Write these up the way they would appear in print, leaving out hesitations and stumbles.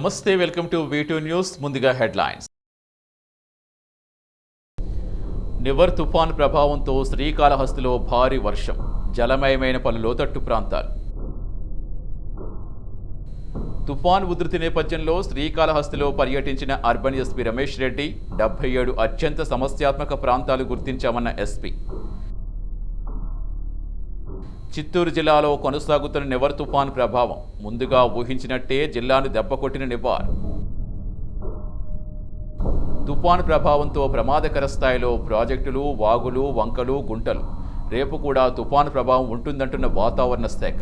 నమస్తే, welcome to V2 news. ముందుగా headlines. Nivar తుఫాన్ ప్రభావంతో శ్రీకాళహస్తిలో భారీ వర్షం, జలమయమైన పలు లోతట్టు ప్రాంతాలు. తుఫాన్ ఉధృతి నేపథ్యంలో శ్రీకాళహస్తిలో పర్యటించిన అర్బన్ ఎస్పీ రమేష్ రెడ్డి 77 అత్యంత సమస్యాత్మక ప్రాంతాలు గుర్తించామన్న ఎస్పీ. చిత్తూరు జిల్లాలో కొనసాగుతున్న నివర్ తుఫాన్ ప్రభావం, ముందుగా ఊహించినట్టే జిల్లాను దెబ్బకొట్టిన నివార్. తుఫాన్ ప్రభావంతో ప్రమాదకర స్థాయిలో ప్రాజెక్టులు, వాగులు, వంకలు, గుంటలు. రేపు కూడా తుఫాన్ ప్రభావం ఉంటుందంటున్న వాతావరణ శాఖ.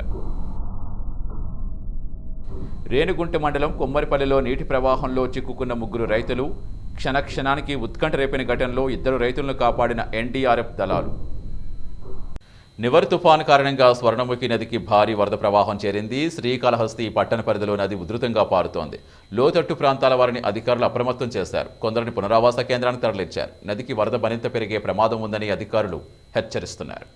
రేణిగుంట మండలం కొమ్మరిపల్లిలో నీటి ప్రవాహంలో చిక్కుకున్న 3 రైతులు. క్షణక్షణానికి ఉత్కంఠ రేపిన ఘటనలో 2 రైతులను కాపాడిన ఎన్డీఆర్ఎఫ్ దళాలు. నివర్ తుఫాన్ కారణంగా స్వర్ణముఖి నదికి భారీ వరద ప్రవాహం చేరింది. శ్రీకాళహస్తి పట్టణ పరిధిలో నది ఉధృతంగా పారుతోంది. లోతట్టు ప్రాంతాల వారిని అధికారులు అప్రమత్తం చేశారు. కొందరిని పునరావాస కేంద్రానికి తరలించారు. నదికి వరద మరింత పెరిగే ప్రమాదం ఉందని అధికారులు హెచ్చరిస్తున్నారు.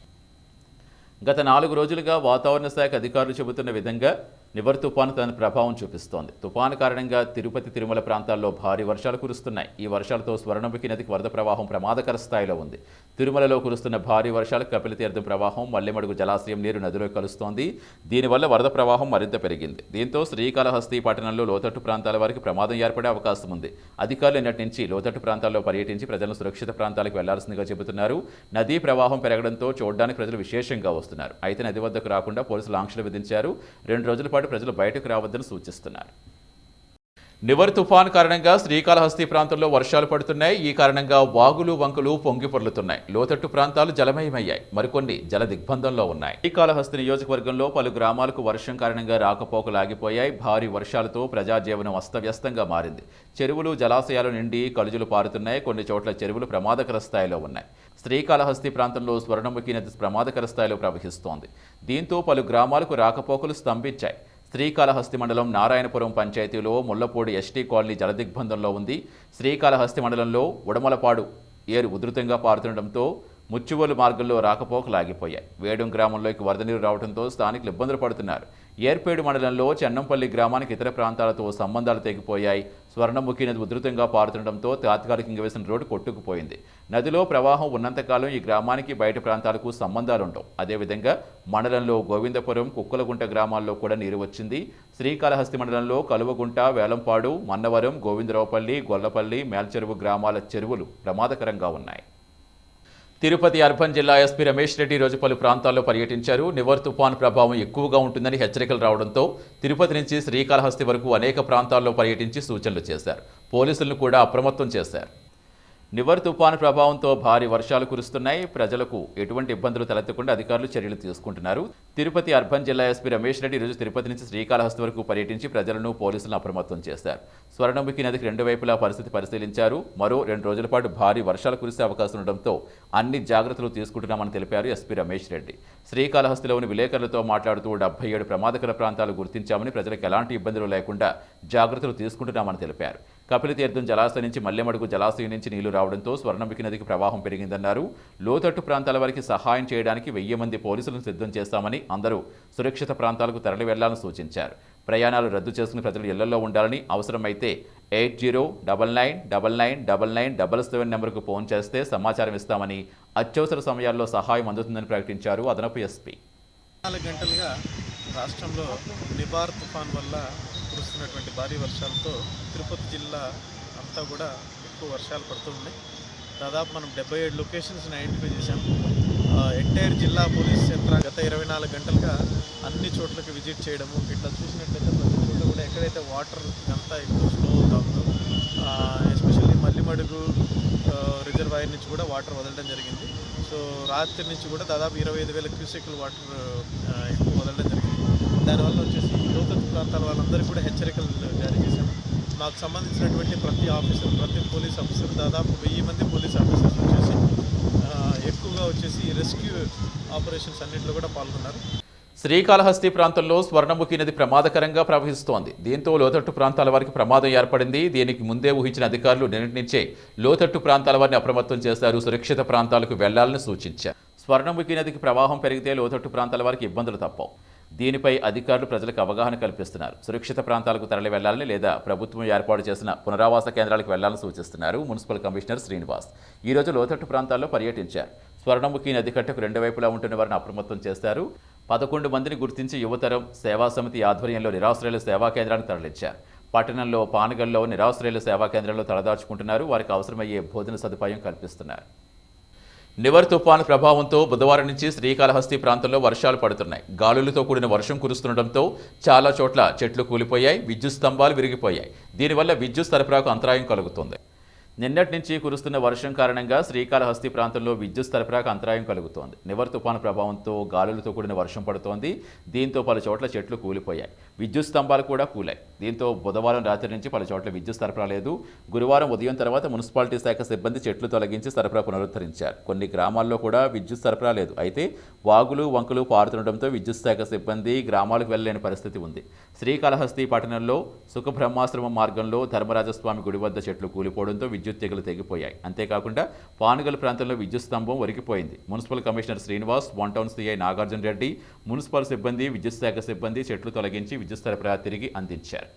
గత 4 రోజులుగా వాతావరణ శాఖ అధికారులు చెబుతున్న విధంగా నివర్ తుఫాను తన ప్రభావం చూపిస్తోంది. తుఫాను కారణంగా తిరుపతి, తిరుమల ప్రాంతాల్లో భారీ వర్షాలు కురుస్తున్నాయి. ఈ వర్షాలతో స్వర్ణముఖి నదికి వరద ప్రవాహం ప్రమాదకర స్థాయిలో ఉంది. తిరుమలలో కురుస్తున్న భారీ వర్షాలకు కపిలతీర్థం ప్రవాహం, మల్లెమడుగు జలాశయం నీరు నదిలో కలుస్తోంది. దీనివల్ల వరద ప్రవాహం మరింత పెరిగింది. దీంతో శ్రీకాళహస్తి పట్టణంలో లోతట్టు ప్రాంతాల వారికి ప్రమాదం ఏర్పడే అవకాశం ఉంది. అధికారులు నిన్నటి నుంచి లోతట్టు ప్రాంతాల్లో పర్యటించి ప్రజలను సురక్షిత ప్రాంతాలకు వెళ్లాల్సిందిగా చెబుతున్నారు. నదీ ప్రవాహం పెరగడంతో చూడడానికి ప్రజలు విశేషంగా వస్తున్నారు. అయితే నది వద్దకు రాకుండా పోలీసులు ఆంక్షలు విధించారు. 2 రోజుల పాటు ప్రజలు బయటకు రావద్దని సూచిస్తున్నారు. నివర్ తుఫాన్ కారణంగా శ్రీకాళహస్తి ప్రాంతంలో వర్షాలు పడుతున్నాయి. ఈ కారణంగా వాగులు, వంకలు పొంగి పొర్లుతున్నాయి. లోతట్టు ప్రాంతాలు జలమయమయ్యాయి. మరికొన్ని జల దిగ్బంధంలో ఉన్నాయి. శ్రీకాళహస్తి నియోజకవర్గంలో పలు గ్రామాలకు వర్షం కారణంగా రాకపోకలు ఆగిపోయాయి. భారీ వర్షాలతో ప్రజాజీవనం అస్తవ్యస్తంగా మారింది. చెరువులు, జలాశయాలు నిండి కలుజులు పారుతున్నాయి. కొన్ని చోట్ల చెరువులు ప్రమాదకర స్థాయిలో ఉన్నాయి. శ్రీకాళహస్తి ప్రాంతంలో స్వర్ణముఖి నది ప్రమాదకర స్థాయిలో ప్రవహిస్తోంది. దీంతో పలు గ్రామాలకు రాకపోకలు స్తంభించాయి. శ్రీకాళహస్తి మండలం నారాయణపురం పంచాయతీలో ముళ్లపూడి ఎస్టీ కాలనీ జలదిగ్బంధంలో ఉంది. శ్రీకాళహస్తి మండలంలో ఉడమలపాడు ఏరు ఉధృతంగా పారుతుండటంతో ముచ్చువోలు మార్గంలో రాకపోకలు ఆగిపోయాయి. వేడుం గ్రామంలోకి వరద నీరు రావడంతో స్థానికులు ఇబ్బందులు పడుతున్నారు. ఏర్పేడు మండలంలో చెన్నంపల్లి గ్రామానికి ఇతర ప్రాంతాలతో సంబంధాలు తెగిపోయాయి. స్వర్ణముఖి నది ఉధృతంగా పారుతుండటంతో తాత్కాలికంగా వేసిన రోడ్డు కొట్టుకుపోయింది. నదిలో ప్రవాహం ఉన్నంతకాలం ఈ గ్రామానికి బయట ప్రాంతాలకు సంబంధాలుండవు. అదేవిధంగా మండలంలో గోవిందపురం, కుక్కలగుంట గ్రామాల్లో కూడా నీరు వచ్చింది. శ్రీకాళహస్తి మండలంలో కలువగుంట, వేలంపాడు, మన్నవరం, గోవిందరావుపల్లి, గొల్లపల్లి, మేల్చెరువు గ్రామాల చెరువులు ప్రమాదకరంగా ఉన్నాయి. తిరుపతి అర్బన్ జిల్లా ఎస్పీ రమేష్ రెడ్డి రోజు పలు ప్రాంతాల్లో పర్యటించారు. నివర్ తుఫాన్ ప్రభావం ఎక్కువగా ఉంటుందని హెచ్చరికలు రావడంతో తిరుపతి నుంచి శ్రీకాళహస్తి వరకు అనేక ప్రాంతాల్లో పర్యటించి సూచనలు చేశారు. పోలీసులను కూడా అప్రమత్తం చేశారు. నివర్ తుఫాను ప్రభావంతో భారీ వర్షాలు కురుస్తున్నాయి. ప్రజలకు ఎటువంటి ఇబ్బందులు తలెత్తకుండా అధికారులు చర్యలు తీసుకుంటున్నారు. తిరుపతి అర్బన్ జిల్లా ఎస్పీ రమేష్ రెడ్డి ఈరోజు తిరుపతి నుంచి శ్రీకాళహస్తి వరకు పర్యటించి ప్రజలను, పోలీసులను అప్రమత్తం చేశారు. స్వర్ణముఖి నదికి 2 వైపులా పరిస్థితి పరిశీలించారు. మరో 2 రోజుల పాటు భారీ వర్షాలు కురిసే అవకాశం ఉండడంతో అన్ని జాగ్రత్తలు తీసుకుంటున్నామని తెలిపారు ఎస్పీ రమేష్ రెడ్డి. శ్రీకాళహస్తిలోని విలేకరులతో మాట్లాడుతూ 77 ప్రమాదకర ప్రాంతాలు గుర్తించామని, ప్రజలకు ఎలాంటి ఇబ్బందులు లేకుండా జాగ్రత్తలు తీసుకుంటున్నామని తెలిపారు. కపిలతీర్థం జలాశయం నుంచి మల్లెమడుగు జలాశయం నుంచి నీళ్లు రావడంతో స్వర్ణముఖి నదికి ప్రవాహం పెరిగిందన్నారు. లోతట్టు ప్రాంతాల వారికి సహాయం చేయడానికి 1000 మంది పోలీసులను సిద్ధం చేస్తామని, అందరూ సురక్షిత ప్రాంతాలకు తరలి వెళ్లాలని సూచించారు. ప్రయాణాలు రద్దు చేసుకుని ప్రజలు ఇళ్లలో ఉండాలని, అవసరమైతే 8099999977 నెంబర్కు ఫోన్ చేస్తే సమాచారం ఇస్తామని, అత్యవసర సమయాల్లో సహాయం అందుతుందని ప్రకటించారు అదనపు ఎస్పీ. 4 గంటలుగా రాష్ట్రంలో నివార్ తుఫాన్ వల్ల కురుస్తున్నటువంటి భారీ వర్షాలతో తిరుపతి జిల్లా అంతా కూడా ఎక్కువ వర్షాలు పడుతున్నాయి. దాదాపు మనం 77 లొకేషన్స్ని ఐడెంటిఫై చేశాం. ఎంటైర్ జిల్లా పోలీస్ యంత్రాంగం గత 24 గంటలుగా అన్ని చోట్లకి విజిట్ చేయడము. ఇట్లా చూసినట్లయితే ప్రతి చోట కూడా ఎక్కడైతే వాటర్ అంతా ఎక్కువ ఫ్లో అవుతుందో, ఎస్పెషల్లీ మల్లిమడుగు రిజర్వాయర్ నుంచి కూడా వాటర్ వదలడం జరిగింది. సో రాత్రి నుంచి కూడా దాదాపు 25,000 క్యూసెక్లు వాటర్ ఎక్కువ వదలడం జరిగింది. దానివల్ల వచ్చేసి లోతట్టు ప్రాంతాల వాళ్ళందరికీ కూడా హెచ్చరికలు జారీ చేశాం. మాకు సంబంధించినటువంటి ప్రతి పోలీస్ ఆఫీసర్ దాదాపు 1000 మంది పోలీస్ ఆఫీసర్స్ వచ్చేసి ఎక్కువగా వచ్చేసి రెస్క్యూ ఆపరేషన్స్ అన్నింటిలో కూడా పాల్గొన్నారు. శ్రీకాళహస్తి ప్రాంతంలో స్వర్ణముఖి నది ప్రమాదకరంగా ప్రవహిస్తోంది. దీంతో లోతట్టు ప్రాంతాల వారికి ప్రమాదం ఏర్పడింది. దీనికి ముందే ఊహించిన అధికారులు నిన్నటి నుంచే లోతట్టు ప్రాంతాల వారిని అప్రమత్తం చేశారు. సురక్షిత ప్రాంతాలకు వెళ్లాలని సూచించారు. స్వర్ణముఖి నదికి ప్రవాహం పెరిగితే లోతట్టు ప్రాంతాల వారికి ఇబ్బందులు తప్పవు. దీనిపై అధికారులు ప్రజలకు అవగాహన కల్పిస్తున్నారు. సురక్షిత ప్రాంతాలకు తరలి వెళ్లాలని లేదా ప్రభుత్వం ఏర్పాటు చేసిన పునరావాస కేంద్రాలకు వెళ్లాలని సూచిస్తున్నారు మున్సిపల్ కమిషనర్ శ్రీనివాస్. ఈ రోజు లోతట్టు ప్రాంతాల్లో పర్యటించారు. స్వర్ణముఖి నది కట్టకు 2 వైపులా ఉంటున్న వారిని అప్రమత్తం చేశారు. 11 మందిని గుర్తించి యువతరం సేవా సమితి ఆధ్వర్యంలో నిరాశ్రయుల సేవా కేంద్రానికి తరలించారు. పట్టణంలో పానగల్లో నిరాశ్రయుల సేవా కేంద్రంలో తలదాచుకుంటున్నారు. వారికి అవసరమయ్యే భోజన సదుపాయం కల్పిస్తున్నారు. నివర్ తుఫాను ప్రభావంతో బుధవారం నుంచి శ్రీకాళహస్తి ప్రాంతంలో వర్షాలు పడుతున్నాయి. గాలులతో కూడిన వర్షం కురుస్తుండటంతో చాలా చోట్ల చెట్లు కూలిపోయాయి, విద్యుత్ స్తంభాలు విరిగిపోయాయి. దీనివల్ల విద్యుత్ సరఫరాకు అంతరాయం కలుగుతుంది. నిన్నటి నుంచి కురుస్తున్న వర్షం కారణంగా శ్రీకాళహస్తి ప్రాంతంలో విద్యుత్ సరఫరాకు అంతరాయం కలుగుతోంది. నివర్ తుఫాను ప్రభావంతో గాలులతో కూడిన వర్షం పడుతోంది. దీంతో పలు చోట్ల చెట్లు కూలిపోయాయి, విద్యుత్ స్తంభాలు కూడా కూలాయి. దీంతో బుధవారం రాత్రి నుంచి పలు చోట్ల విద్యుత్ సరఫరా లేదు. గురువారం ఉదయం తర్వాత మున్సిపాలిటీ శాఖ సిబ్బంది చెట్లు తొలగించి సరఫరా పునరుద్ధరించారు. కొన్ని గ్రామాల్లో కూడా విద్యుత్ సరఫరా లేదు. అయితే వాగులు వంకలు పారుతుండటంతో విద్యుత్ శాఖ సిబ్బంది గ్రామాలకు వెళ్లలేని పరిస్థితి ఉంది. శ్రీకాళహస్తి పట్టణంలో సుఖబ్రహ్మాశ్రమం మార్గంలో ధర్మరాజస్వామి గుడి వద్ద చెట్లు కూలిపోవడంతో విద్యుత్ తీగలు తెగిపోయాయి. అంతేకాకుండా పానుగల్ ప్రాంతంలో విద్యుత్ స్తంభం ఒరిగిపోయింది. Municipal commissioner Srinivas, 1 town CI Nagarjuna Reddy, municipal సిబ్బంది, విద్యుత్ శాఖ సిబ్బంది చెట్లు తొలగించి విద్యుత్ సరఫరా తిరిగి అందించారు.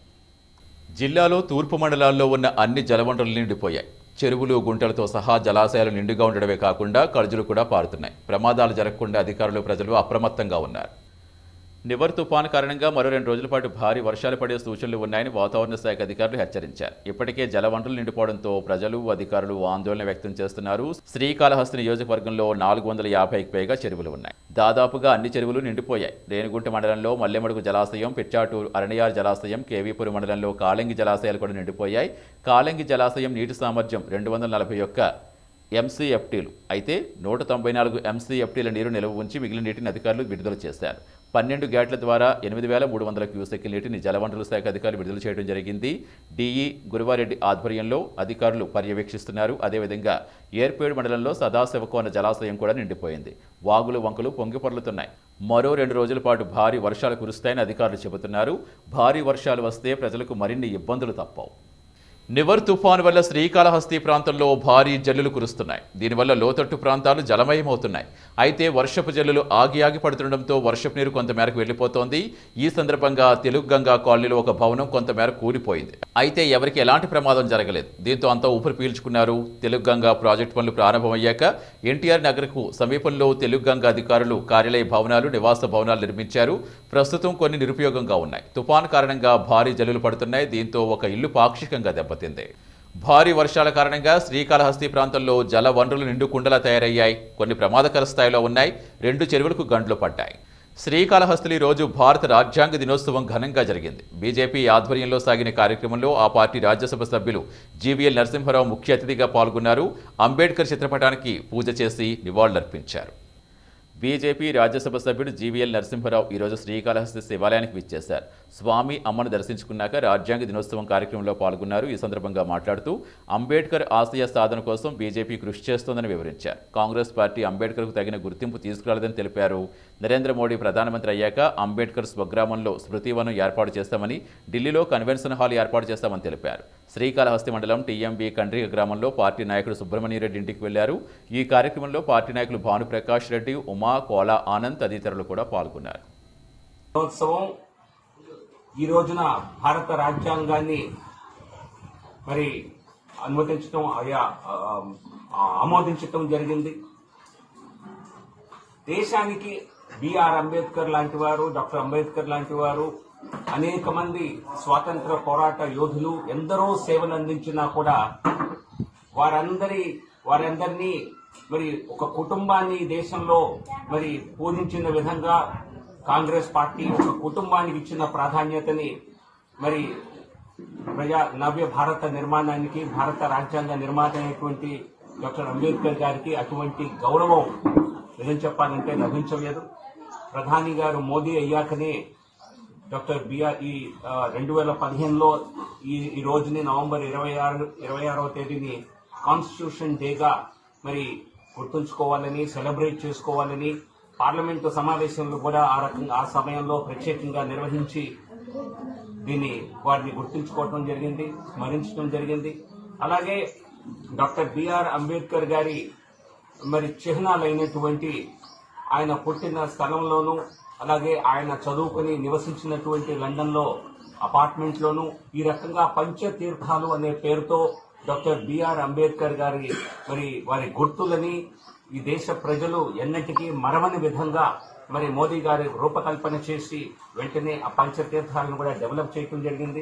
జిల్లాలో తూర్పు మండలాల్లో ఉన్న అన్ని జలవనరులు నిండిపోయాయి. చెరువులు, గుంటలతో సహా జలాశయాలు నిండుగా ఉండడమే కాకుండా కలుజులు కూడా పారుతున్నాయి. ప్రమాదాలు జరగకుండా అధికారులు, ప్రజలు అప్రమత్తంగా ఉన్నారు. నివర్ తుఫాను కారణంగా మరో 2 రోజుల పాటు భారీ వర్షాలు పడే సూచనలు ఉన్నాయని వాతావరణ శాఖ అధికారులు హెచ్చరించారు. ఇప్పటికే జలవనరులు నిండిపోవడంతో ప్రజలు, అధికారులు ఆందోళన వ్యక్తం చేస్తున్నారు. శ్రీకాళహస్తి నియోజకవర్గంలో 450కి పైగా చెరువులు ఉన్నాయి. దాదాపుగా అన్ని చెరువులు నిండిపోయాయి. రేణిగుంట మండలంలో మల్లెమడుగు జలాశయం, పిచ్చాటూరు అరణియార్ జలాశయం, కేవీపురం మండలంలో కాళంగి జలాశయాలు కూడా నిండిపోయాయి. కాళంగి జలాశయం నీటి సామర్థ్యం 241 MCFTలు అయితే 194 MCFTల నీరు నిల్వ ఉంచి మిగిలిన నీటిని అధికారులు విడుదల చేశారు. 12 గేట్ల ద్వారా 8,300 క్యూసెక్కుల నీటిని జలవనరుల శాఖ అధికారులు విడుదల చేయడం జరిగింది. డిఈ గురువారెడ్డి ఆధ్వర్యంలో అధికారులు పర్యవేక్షిస్తున్నారు. అదేవిధంగా ఏర్పేడు మండలంలో సదాశివకోన జలాశయం కూడా నిండిపోయింది. వాగులు వంకలు పొంగిపొర్లుతున్నాయి. మరో 2 రోజుల పాటు భారీ వర్షాలు కురుస్తాయని అధికారులు చెబుతున్నారు. భారీ వర్షాలు వస్తే ప్రజలకు మరిన్ని ఇబ్బందులు తప్పవు. నివర్ తుఫాను వల్ల శ్రీకాళహస్తి ప్రాంతంలో భారీ జల్లులు కురుస్తున్నాయి. దీనివల్ల లోతట్టు ప్రాంతాలు జలమయమవుతున్నాయి. అయితే వర్షపు జల్లులు ఆగి పడుతుండటంతో వర్షపు నీరు కొంతమేరకు వెళ్లిపోతోంది. ఈ సందర్భంగా తెలుగుగంగా కాలనీలో ఒక భవనం కొంతమేర కూలిపోయింది. అయితే ఎవరికి ఎలాంటి ప్రమాదం జరగలేదు. దీంతో అంతా ఊపిరి పీల్చుకున్నారు. తెలుగుగంగా ప్రాజెక్టు పనులు ప్రారంభమయ్యాక ఎన్టీఆర్ నగర్కు సమీపంలో తెలుగుగంగా అధికారులు కార్యాలయ భవనాలు, నివాస భవనాలు నిర్మించారు. ప్రస్తుతం కొన్ని నిరుపయోగంగా ఉన్నాయి. తుఫాను కారణంగా భారీ జల్లులు పడుతున్నాయి. దీంతో ఒక ఇల్లు పాక్షికంగా దెబ్బతింది. భారీ వర్షాల కారణంగా శ్రీకాళహస్తి ప్రాంతంలో జల వనరులు నిండుకుండలా తయారయ్యాయి. కొన్ని ప్రమాదకర స్థాయిలో ఉన్నాయి. 2 చెరువులకు గండ్లు పడ్డాయి. శ్రీకాళహస్తిలో ఈ రోజు భారత రాజ్యాంగ దినోత్సవం ఘనంగా జరిగింది. బీజేపీ ఆధ్వర్యంలో సాగిన కార్యక్రమంలో ఆ పార్టీ రాజ్యసభ సభ్యులు జీవీఎల్ నరసింహారావు ముఖ్య అతిథిగా పాల్గొన్నారు. అంబేద్కర్ చిత్రపటానికి పూజ చేసి నివాళులర్పించారు. బీజేపీ రాజ్యసభ సభ్యుడు జీవీఎల్ నరసింహారావు ఈరోజు శ్రీకాళహస్తి శివాలయానికి విచ్చేశారు. స్వామి అమ్మను దర్శించుకున్నాక రాజ్యాంగ దినోత్సవం కార్యక్రమంలో పాల్గొన్నారు. ఈ సందర్భంగా మాట్లాడుతూ అంబేద్కర్ ఆశయ సాధన కోసం బీజేపీ కృషి చేస్తోందని వివరించారు. కాంగ్రెస్ పార్టీ అంబేద్కర్కు తగిన గుర్తింపు తీసుకురాలేదని తెలిపారు. నరేంద్ర మోడీ ప్రధానమంత్రి అయ్యాక అంబేద్కర్ స్వగ్రామంలో స్మృతివనం ఏర్పాటు చేస్తామని, ఢిల్లీలో కన్వెన్షన్ హాల్ ఏర్పాటు చేస్తామని తెలిపారు. శ్రీకాళహస్తి మండలం టీఎంబీ కండ్రిక గ్రామంలో పార్టీ నాయకుడు సుబ్రహ్మణ్యరెడ్డి ఇంటికి వెళ్లారు. ఈ కార్యక్రమంలో పార్టీ నాయకులు భానుప్రకాష్ రెడ్డి, ఉమా, కోలా ఆనంద్ తదితరులు కూడా పాల్గొన్నారు. దినోత్సవం ఈ రోజున భారత రాజ్యాంగాన్ని మరి అనుమతించడం, ఆమోదించడం జరిగింది. దేశానికి బిఆర్ అంబేద్కర్ లాంటి వారు, డాక్టర్ అంబేద్కర్ లాంటి వారు, అనేక మంది స్వాతంత్ర పోరాట యోధులు ఎందరో సేవలు అందించినా కూడా వారందరినీ మరి ఒక కుటుంబాన్ని దేశంలో మరి పూజించిన విధంగా కాంగ్రెస్ పార్టీ ఒక కుటుంబానికి ఇచ్చిన ప్రాధాన్యతని మరి నవ్య భారత నిర్మాణానికి, భారత రాజ్యాంగ నిర్మాత అయినటువంటి డాక్టర్ అంబేద్కర్ గారికి అటువంటి గౌరవం నిజం చెప్పాలంటే లభించలేదు. ప్రధాని గారు మోదీ అయ్యాకనే డాక్టర్ బిఆర్ 2015లో ఈ రోజుని నవంబర్ 26వ తేదీని కాన్స్టిట్యూషన్ డేగా మరి గుర్తుంచుకోవాలని, సెలబ్రేట్ చేసుకోవాలని పార్లమెంటు సమావేశంలో కూడా ఆ సమయంలో ప్రత్యేకంగా నిర్వహించి వారిని గుర్తుంచుకోవడం జరిగింది, స్మరించడం జరిగింది. అలాగే డాక్టర్ బిఆర్ అంబేద్కర్ గారి మరి చిహ్నాలైనటువంటి ఆయన పుట్టిన స్థలంలోనూ, అలాగే ఆయన చదువుకుని నివసించినటువంటి లండన్లో అపార్ట్మెంట్లోనూ ఈ రకంగా పంచతీర్థాలు అనే పేరుతో డాక్టర్ బిఆర్ అంబేద్కర్ గారి వారి గుర్తులని ఈ దేశ ప్రజలు ఎన్నటికీ మరవని విధంగా మోదీ గారి రూపకల్పన చేసి వెంటనే ఆ పంచతీర్థాలను కూడా డెవలప్ చేయడం జరిగింది.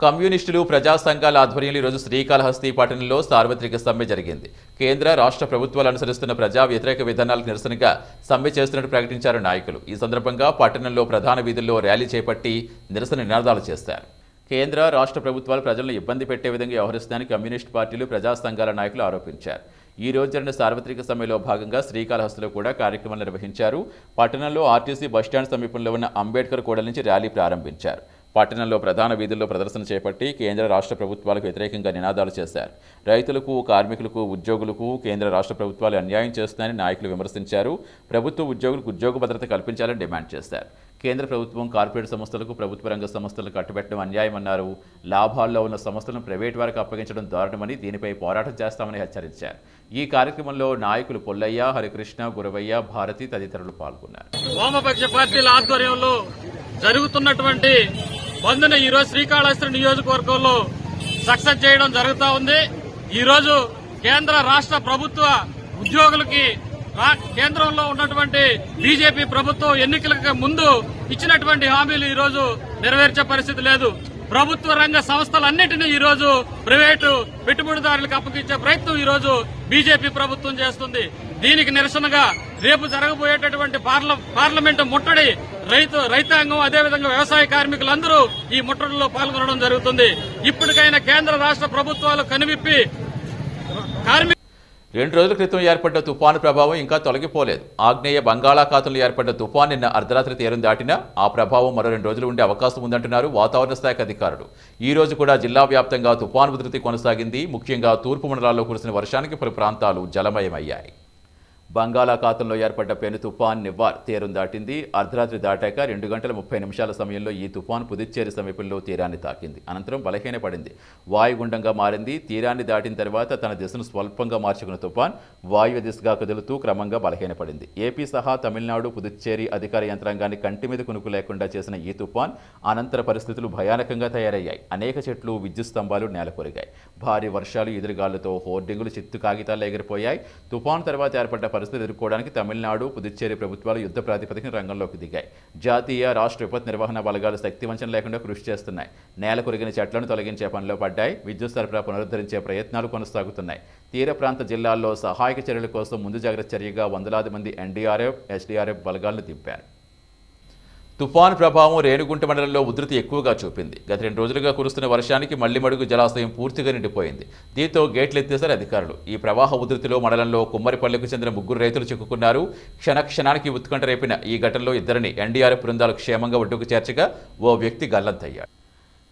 కమ్యూనిస్టులు ప్రజా సంఘాల ఆధ్వర్యంలో ఈరోజు శ్రీకాళహస్తి పట్టణంలో సార్వత్రిక సమ్మె జరిగింది. కేంద్ర రాష్ట్ర ప్రభుత్వాలు అనుసరిస్తున్న ప్రజా వ్యతిరేక విధానాలకు నిరసనగా సమ్మె చేస్తున్నట్టు ప్రకటించారు నాయకులు. ఈ సందర్భంగా పట్టణంలో ప్రధాన వీధుల్లో ర్యాలీ చేపట్టి నిరసన నినాదాలు చేశారు. కేంద్ర రాష్ట్ర ప్రభుత్వాలు ప్రజలను ఇబ్బంది పెట్టే విధంగా వ్యవహరిస్తాయని కమ్యూనిస్టు పార్టీలు ప్రజా సంఘాల నాయకులు ఆరోపించారు. ఈ రోజు జరిగిన సార్వత్రిక సమ్మెలో భాగంగా శ్రీకాళహస్తిలో కూడా కార్యక్రమాలు నిర్వహించారు. పట్టణంలో ఆర్టీసీ బస్టాండ్ సమీపంలో ఉన్న అంబేద్కర్ కూడలి నుంచి ర్యాలీ ప్రారంభించారు. పట్టణంలో ప్రధాన వీధుల్లో ప్రదర్శన చేపట్టి కేంద్ర రాష్ట్ర ప్రభుత్వాలకు వ్యతిరేకంగా నినాదాలు చేశారు. రైతులకు, కార్మికులకు, ఉద్యోగులకు కేంద్ర రాష్ట్ర ప్రభుత్వాలు అన్యాయం చేస్తున్నాయని నాయకులు విమర్శించారు. ప్రభుత్వ ఉద్యోగులకు ఉద్యోగ భద్రత కల్పించాలని డిమాండ్ చేశారు. కేంద్ర ప్రభుత్వం కార్పొరేట్ సంస్థలకు, ప్రభుత్వ రంగ సంస్థలకు కట్టుబెట్టడం అన్యాయమన్నారు. లాభాల్లో ఉన్న సంస్థలను ప్రైవేటు వారికి అప్పగించడం దారుణమని, దీనిపై పోరాటం చేస్తామని హెచ్చరించారు. ఈ కార్యక్రమంలో నాయకులు పొల్లయ్య, హరికృష్ణ, గురవయ్య, భారతి తదితరులు పాల్గొన్నారు. వామపక్ష పార్టీల ఆధ్వర్యంలో జరుగుతున్నటువంటి బంద్ను ఈరోజు శ్రీకాళహస్తి నియోజకవర్గంలో సక్సెస్ చేయడం జరుగుతూ ఉంది. ఈరోజు కేంద్ర రాష్ట్ర ప్రభుత్వ ఉద్యోగులకి కేంద్రంలో ఉన్నటువంటి బీజేపీ ప్రభుత్వం ఎన్నికలకు ముందు ఇచ్చినటువంటి హామీలు ఈరోజు నెరవేర్చే పరిస్థితి లేదు. ప్రభుత్వ రంగ సంస్థలన్నింటినీ ఈరోజు ప్రైవేటు పెట్టుబడిదారులకు అప్పగించే ప్రయత్నం ఈరోజు బీజేపీ ప్రభుత్వం చేస్తుంది. దీనికి నిరసనగా రేపు జరగబోయేటటువంటి పార్లమెంటు ముట్టడి రైతాంగం అదేవిధంగా వ్యవసాయ కార్మికులందరూ ఈ ముట్టడిలో పాల్గొనడం జరుగుతుంది. ఇప్పటికైనా కేంద్ర రాష్ట్ర ప్రభుత్వాలు కనువిప్పి 2 రోజుల క్రితం ఏర్పడ్డ తుపాను ప్రభావం ఇంకా తొలగిపోలేదు. ఆగ్నేయ బంగాళాఖాతంలో ఏర్పడ్డ తుపాన్ నిన్న అర్ధరాత్రి తీరం దాటినా ఆ ప్రభావం మరో 2 రోజులు ఉండే అవకాశం ఉందంటున్నారు వాతావరణ శాఖ అధికారులు. ఈ రోజు కూడా జిల్లా వ్యాప్తంగా తుపాను ఉధృతి కొనసాగింది. ముఖ్యంగా తూర్పు మండలాల్లో కురిసిన వర్షానికి పలు ప్రాంతాలు జలమయమయ్యాయి. బంగాళాఖాతంలో ఏర్పడ్డ పెను తుపాన్ నివార్ తీరం దాటింది. అర్ధరాత్రి దాటాక 2 గంటల 30 నిమిషాల సమయంలో ఈ తుపాన్ పుదుచ్చేరి సమీపంలో తీరాన్ని తాకింది. అనంతరం బలహీనపడింది. వాయుగుండంగా మారింది. తీరాన్ని దాటిన తర్వాత తన దిశను స్వల్పంగా మార్చుకున్న తుపాన్ వాయువ్య దిశగా కదులుతూ క్రమంగా బలహీనపడింది. ఏపీ సహా తమిళనాడు, పుదుచ్చేరి అధికార యంత్రాంగాన్ని కంటి మీద కునుకు లేకుండా చేసిన ఈ తుపాన్ అనంతర పరిస్థితులు భయానకంగా తయారయ్యాయి. అనేక చెట్లు, విద్యుత్ స్తంభాలు నేలకొరిగాయి. భారీ వర్షాలు, ఎదురుగాలులతో హోర్డింగులు, చిత్తు కాగితాలు ఎగిరిపోయాయి. తుపాన్ తర్వాత ఏర్పడ్డ పరిస్థితులు ఎదుర్కోవడానికి తమిళనాడు, పుదుచ్చేరి ప్రభుత్వాలు యుద్ధ ప్రాతిపదికన రంగంలోకి దిగాయి. జాతీయ, రాష్ట్ర విపత్తు నిర్వహణ బలగాలు శక్తివంచన లేకుండా కృషి చేస్తున్నాయి. నేల కొరిగిన చెట్లను తొలగించే పనిలో పడ్డాయి. విద్యుత్ సరఫరా పునరుద్ధరించే ప్రయత్నాలు కొనసాగుతున్నాయి. తీర ప్రాంత జిల్లాల్లో సహాయక చర్యల కోసం ముందు జాగ్రత్త చర్యగా వందలాది మంది ఎన్డీఆర్ఎఫ్, ఎస్డీఆర్ఎఫ్ బలగాలను దింపారు. తుఫాను ప్రభావం రేణిగుంట మండలంలో ఉధృతి ఎక్కువగా చూపింది. గత 2 రోజులుగా కురుస్తున్న వర్షానికి మళ్లిమడుగు జలాశయం పూర్తిగా నిండిపోయింది. దీంతో గేట్లు ఎత్తేశారు అధికారులు. ఈ ప్రవాహ ఉధృతిలో మండలంలో కుమ్మరిపల్లెకు చెందిన 3 రైతులు చిక్కుకున్నారు. క్షణానికి ఉత్కంఠ రేపిన ఈ ఘటనలో 2 ఎన్డీఆర్ఎఫ్ బృందాలు క్షేమంగా ఒడ్డుకు చేర్చగా ఓ వ్యక్తి గల్లంతయ్యాడు.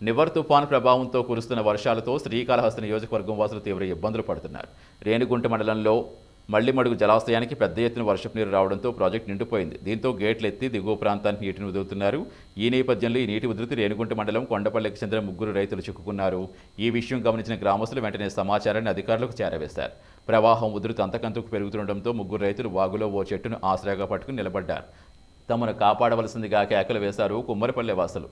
నివర్ తుఫాను ప్రభావంతో కురుస్తున్న వర్షాలతో శ్రీకాళహస్తి నియోజకవర్గం వాసులు తీవ్ర ఇబ్బందులు పడుతున్నారు. రేణిగుంట మండలంలో మళ్లిమడుగు జలాశయానికి పెద్ద ఎత్తున వర్షపు నీరు రావడంతో ప్రాజెక్టు నిండిపోయింది. దీంతో గేట్లు ఎత్తి దిగువ ప్రాంతానికి నీటిని వదులుతున్నారు. ఈ నేపథ్యంలో ఈ నీటి ఉధృతి రేణిగుంట మండలం కొండపల్లికి చెందిన 3 రైతులు చిక్కుకున్నారు. ఈ విషయం గమనించిన గ్రామస్తులు వెంటనే సమాచారాన్ని అధికారులకు చేరవేశారు. ప్రవాహం ఉధృతి అంతకంతకు పెరుగుతుండటంతో 3 రైతులు వాగులో ఓ చెట్టును ఆశ్రయగా పట్టుకుని నిలబడ్డారు. తమను కాపాడవలసిందిగా కేకలు వేశారు కుమ్మరిపల్లె వాసులు.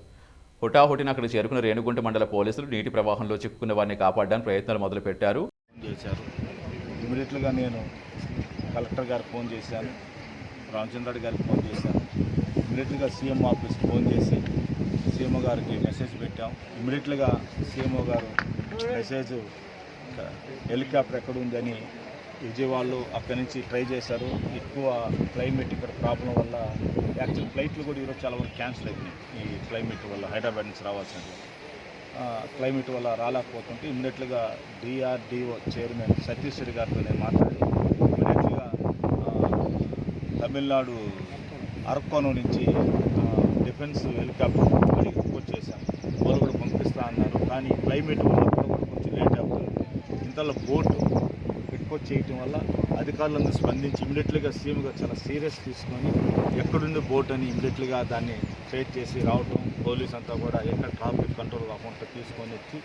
హుటాహుటిన అక్కడ చేరుకున్న రేణిగుంట మండల పోలీసులు నీటి ప్రవాహంలో చిక్కుకున్న వారిని కాపాడడానికి ప్రయత్నాలు మొదలుపెట్టారు. ఇమీడియట్గా నేను కలెక్టర్ గారికి ఫోన్ చేశాను, రామచంద్రరెడ్డి గారికి ఫోన్ చేశాను. ఇమీడియట్గా సీఎం ఆఫీస్కి ఫోన్ చేసి సీఎం గారికి మెసేజ్ పెట్టాం. ఇమీడియట్గా సీఎంఓ గారు మెసేజ్ హెలికాప్టర్ ఎక్కడ ఉందని విజయవాడలో అక్కడి నుంచి ట్రై చేశారు. ఎక్కువ క్లైమేట్ ఇక్కడ ప్రాబ్లం వల్ల యాక్చువల్ ఫ్లైట్లు కూడా ఈరోజు చాలా వరకు క్యాన్సిల్ అయినాయి. ఈ క్లైమేట్ వల్ల హైదరాబాద్ నుంచి రావాల్సింది క్లైమేట్ వల్ల రాలేకపోతుంటే ఇమ్మీడియట్గా డిఆర్డిఓ చైర్మన్ సతీశ్వరి గారితో నేను మాట్లాడి ఇమ్మీడియట్గా తమిళనాడు అరక్కోణం నుంచి డిఫెన్స్ హెలికాప్టర్ అడిగి వచ్చేసాను. వాళ్ళు కూడా పంపిస్తా అన్నారు. కానీ క్లైమేట్ వల్ల కూడా కొంచెం లేట్ అవుతుంది. ఇంతలో బోటు పెట్టుకొచ్చి చేయటం వల్ల అధికారులందరూ స్పందించి ఇమ్మీడియట్గా సీఎం గారు చాలా సీరియస్ తీసుకొని ఎక్కడుంది బోట్ అని ఇమ్మీడియట్గా దాన్ని ట్రేస్ చేసి రావటం పోలీస్ అంతా కూడా ఎక్కడ ట్రాఫిక్ కంట్రోల్ కాకుండా తీసుకొని వచ్చి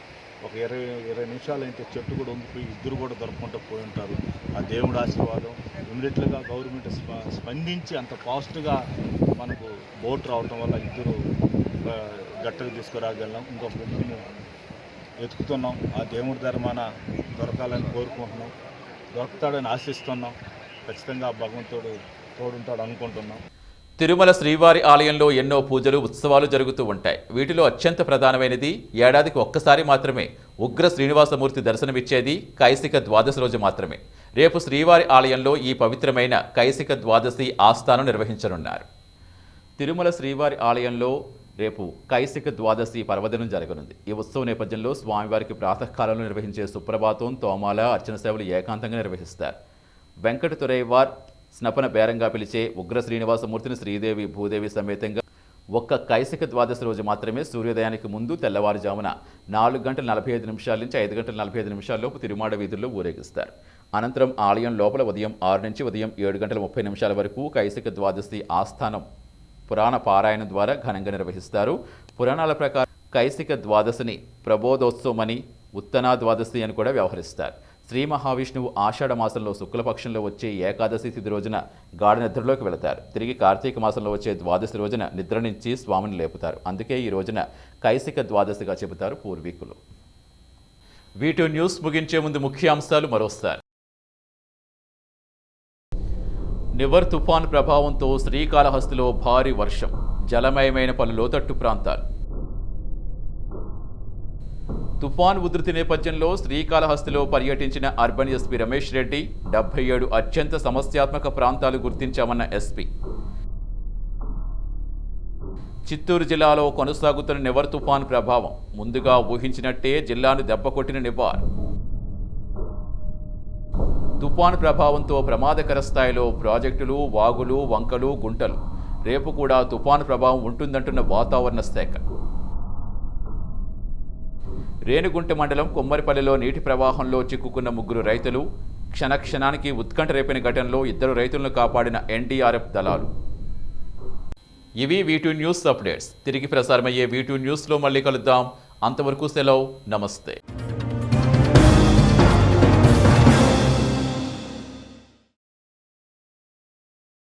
ఒక 20 నిమిషాలు అయితే చెట్టు కూడా ఉండిపోయి ఇద్దరు కూడా దొరకకుండా పోయి ఉంటారు. ఆ దేవుడి ఆశీర్వాదం ఇమీడియట్గా గవర్నమెంట్ స్పందించి అంత ఫాస్ట్గా మనకు బోట్ రావటం వల్ల ఇద్దరు గట్టకు తీసుకురాగలం. ఇంకొక వ్యక్తిని వెతుకుతున్నాం. ఆ దేవుడి ధర్మాన దొరకాలని కోరుకుంటున్నాం. దొరుకుతాడని ఆశిస్తున్నాం. ఖచ్చితంగా భగవంతుడు తోడుంటాడు అనుకుంటున్నాం. తిరుమల శ్రీవారి ఆలయంలో ఎన్నో పూజలు, ఉత్సవాలు జరుగుతూ ఉంటాయి. వీటిలో అత్యంత ప్రధానమైనది ఏడాదికి ఒక్కసారి మాత్రమే ఉగ్ర శ్రీనివాసమూర్తి దర్శనమిచ్చేది కైసిక ద్వాదశి రోజు మాత్రమే. రేపు శ్రీవారి ఆలయంలో ఈ పవిత్రమైన కైసిక ద్వాదశి ఆస్థానం నిర్వహించనున్నారు. తిరుమల శ్రీవారి ఆలయంలో రేపు కైసిక ద్వాదశి పర్వదినం జరగనుంది. ఈ ఉత్సవం నేపథ్యంలో స్వామివారికి ప్రాతకాలంలో నిర్వహించే సుప్రభాతం, తోమాల, అర్చన సేవలు ఏకాంతంగా నిర్వహిస్తారు. వెంకట తురైవార్ స్నపన బేరంగా పిలిచే ఉగ్ర శ్రీనివాసమూర్తిని శ్రీదేవి, భూదేవి సమేతంగా ఒక్క కైసిక ద్వాదశి రోజు మాత్రమే సూర్యోదయానికి ముందు తెల్లవారుజామున 4:45 నుంచి 5:45 తిరుమాడ వీధుల్లో ఊరేగిస్తారు. అనంతరం ఆలయం లోపల ఉదయం 6 నుంచి ఉదయం 7:30 వరకు కైసిక ద్వాదశి ఆస్థానం పురాణ పారాయణం ద్వారా ఘనంగా నిర్వహిస్తారు. పురాణాల ప్రకారం కైసిక ద్వాదశిని ప్రబోధోత్సవమని, ఉత్తనా ద్వాదశి అని కూడా వ్యవహరిస్తారు. శ్రీ మహావిష్ణువు ఆషాఢ మాసంలో శుక్లపక్షంలో వచ్చే ఏకాదశి తిథి రోజున గాఢ నిద్రలోకి వెళతారు. తిరిగి కార్తీక మాసంలో వచ్చే ద్వాదశి రోజున నిద్ర నుంచి స్వామిని లేపుతారు. అందుకే ఈ రోజున కైసిక ద్వాదశిగా చెబుతారు పూర్వీకులు. వీటి న్యూస్ ముగించే ముందు ముఖ్యాంశాలు మరోసారి. నివర్ తుఫాన్ ప్రభావంతో శ్రీకాళహస్తిలో భారీ వర్షం, జలమయమైన పలు లోతట్టు ప్రాంతాలు. తుఫాన్ ఉధృతి నేపథ్యంలో శ్రీకాళహస్తిలో పర్యటించిన అర్బన్ ఎస్పీ రమేష్ రెడ్డి 77 అత్యంత సమస్యాత్మక ప్రాంతాలు గుర్తించామన్న ఎస్పీ. చిత్తూరు జిల్లాలో కొనసాగుతున్న నివర్ తుఫాన్ ప్రభావం, ముందుగా ఊహించినట్టే జిల్లాను దెబ్బకొట్టిన నివార్. తుఫాన్ ప్రభావంతో ప్రమాదకర స్థాయిలో ప్రాజెక్టులు, వాగులు, వంకలు, గుంటలు. రేపు కూడా తుఫాన్ ప్రభావం ఉంటుందంటున్న వాతావరణ శాఖ. రేణిగుంట మండలం కొమ్మరిపల్లిలో నీటి ప్రవాహంలో చిక్కుకున్న 3 రైతులు. క్షణక్షణానికి ఉత్కంఠ రేపిన ఘటనలో 2 రైతులను కాపాడిన ఎన్డీఆర్ఎఫ్ దళాలు. ఇవి V2 న్యూస్ అప్డేట్స్. తిరిగి ప్రసారమయ్యే V2 న్యూస్లో మళ్ళీ కలుద్దాం. అంతవరకు సెలవు. నమస్తే.